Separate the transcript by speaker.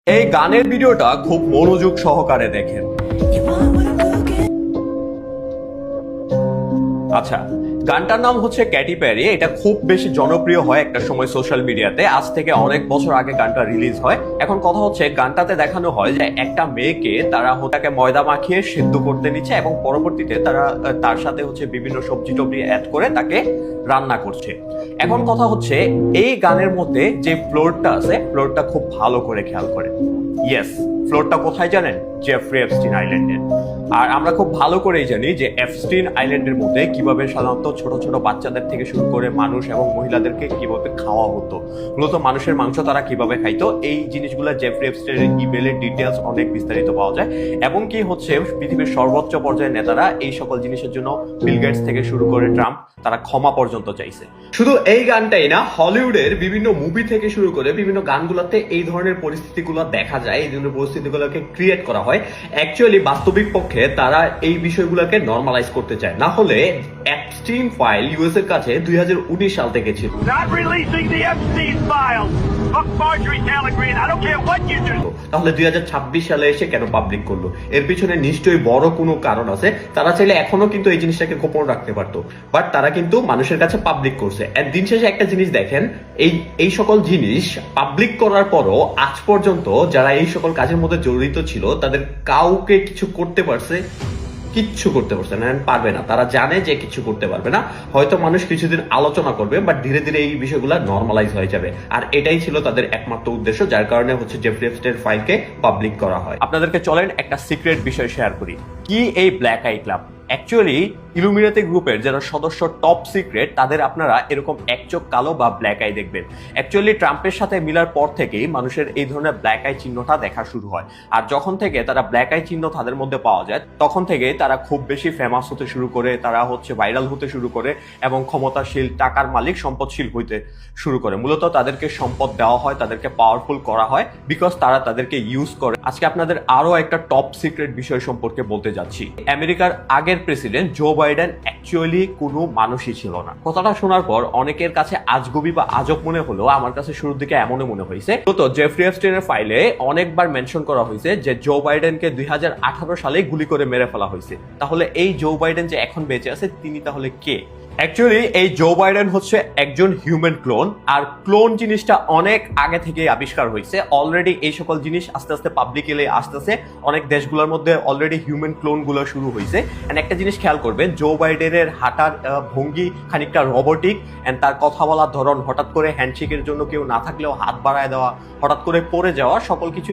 Speaker 1: এই গানের ভিডিওটা খুব মনোযোগ সহকারে দেখেন। আচ্ছা, গানটার নাম হচ্ছে ক্যাটি প্যারি। এটা খুব বেশি জনপ্রিয় হয় একটা সময় সোশ্যাল মিডিয়াতে। আজ থেকে অনেক বছর আগে গানটা রিলিজ হয়। এখন কথা হচ্ছে গানটাতে দেখানো হয় যে একটা মেয়েকে তারা তাকে ময়দা মাখিয়ে সিদ্ধ করতে নিচ্ছে এবং পরবর্তীতে তারা তার সাথে হচ্ছে বিভিন্ন সবজি টবজি অ্যাড করে তাকে রান্না করছে। এখন কথা হচ্ছে এই গানের মধ্যে যে ফ্লোরটা আছে, ফ্লোরটা খুব ভালো করে খেয়াল করে। ইয়েস, ফ্লোরটা কোথায় জানেন? জেফ্রি এপস্টিন আইল্যান্ডের। আর আমরা খুব ভালো করেই জানি যে এপস্টিন আইল্যান্ডের মধ্যে কিভাবে সাধারণত ছোট ছোট বাচ্চাদের থেকে শুরু করে মানুষ এবং মহিলাদেরকে কিভাবে খাওয়া হতো, মূলত মানুষের মাংস তারা কিভাবে খাইতো, এই জিনিসগুলো জেফ্রি এপস্টিনের ইমেলের ডিটেলস অনেক বিস্তারিত পাওয়া যায়। এবং কি হচ্ছে পৃথিবীর সর্বোচ্চ পর্যায়ের নেতারা এই সকল জিনিসের জন্য বিল গেটস থেকে শুরু করে ট্রাম্প তারা ক্ষমা পর্যন্ত চাইছে। শুধু এই গানটাই না, হলিউডের বিভিন্ন মুভি থেকে শুরু করে বিভিন্ন গানগুলোতে এই ধরনের পরিস্থিতিগুলো দেখা যায়, এই ধরনের পরিস্থিতিগুলোকে ক্রিয়েট করা হয়। অ্যাকচুয়ালি বাস্তবিক পক্ষে তারা এই বিষয়গুলোকে নরমালাইজ করতে চায়। না হলে এপস্টিন ফাইল ইউএস এর কাছে 2019 সাল থেকে ছিল। তাহলে 2026 সালে এসে কেন পাবলিক করলো? এর পিছনে নিশ্চয়ই বড় কোনো কারণ আছে। তারা চাইলে এখনো কিন্তু এই জিনিসটাকে গোপন রাখতে পারতো, বাট তারা কিন্তু মানুষের কাছে পাবলিক করছে। দিন শেষে একটা জিনিস দেখেন, এই সকল জিনিস পাবলিক করার পরও আজ পর্যন্ত যারা এই সকল কাজের মধ্যে জড়িত ছিল তাদের কাউকে কিছু করতে পারছে? কিচ্ছু করতে পারছে না, পারবে না। তারা জানে যে কিছু করতে পারবে না। হয়তো মানুষ কিছুদিন আলোচনা করবে, বাট ধীরে ধীরে এই বিষয়গুলো নর্মালাইজ হয়ে যাবে। আর এটাই ছিল তাদের একমাত্র উদ্দেশ্য, যার কারণে হচ্ছে জেফ্রি এপস্টিনের ফাইলকে পাবলিক করা হয়। আপনাদেরকে চলেন একটা সিক্রেট বিষয় শেয়ার করি। কি এই black eye club? Actually Illuminati গ্রুপের যারা সদস্য টপ সিক্রেট, তাদের আপনারা এরকম এক চোখ কালো বা ব্ল্যাক আই দেখবেন। অ্যাকচুয়ালি ট্রাম্পের সাথে মিলার পর থেকেই মানুষের এই ধরনের ব্ল্যাক আই চিহ্নটা দেখা শুরু হয়। আর যখন থেকে তারা ব্ল্যাক আই চিহ্ন তাদের মধ্যে পাওয়া যায়, তখন থেকে তারা খুব বেশি ফেমাস হতে শুরু করে, তারা হচ্ছে ভাইরাল হতে শুরু করে এবং ক্ষমতাশীল, টাকার মালিক, সম্পদশীল হইতে শুরু করে। মূলত তাদেরকে সম্পদ দেওয়া হয়, তাদেরকে পাওয়ারফুল করা হয়, বিকজ তারা তাদেরকে ইউজ করে। আজকে আপনাদের আরো একটা টপ সিক্রেট বিষয় সম্পর্কে বলতে যাচ্ছি। আমেরিকার আগের প্রেসিডেন্ট জো বাইডেন অ্যাকচুয়ালি কোনো মানুষই ছিল না। কথাটা শোনার পর অনেকের কাছে আজগুবি বা আজব মনে হলেও আমার কাছে শুরুর দিকে এমনই মনে হয়েছে। তো জেফ্রি এপস্টিনের ফাইলে অনেকবার মেনশন করা হয়েছে যে জো বাইডেনকে 2018 সালে গুলি করে মেরে ফেলা হয়েছে। তাহলে এই জো বাইডেন যে এখন বেঁচে আছে, তিনি তাহলে কে? অ্যাকচুয়ালি এই জো বাইডেন হচ্ছে একজন হিউম্যান ক্লোন। আর ক্লোন জিনিসটা অনেক আগে থেকে আবিষ্কার হয়েছে। অলরেডি এই সকল জিনিস আস্তে আস্তে পাবলিকলি আসতেছে। অনেক দেশগুলোর মধ্যে অলরেডি হিউম্যান ক্লোন গুলো শুরু হয়েছে। এন্ড একটা জিনিস খেয়াল করবেন, জো বাইডেনের হাঁটার ভঙ্গি খানিকটা রোবটিক, এন্ড তার কথা বলার ধরন, হঠাৎ করে হ্যান্ডশেকের জন্য কেউ না থাকলেও হাত বাড়ায় দেওয়া, হঠাৎ করে পড়ে যাওয়া, সকল কিছু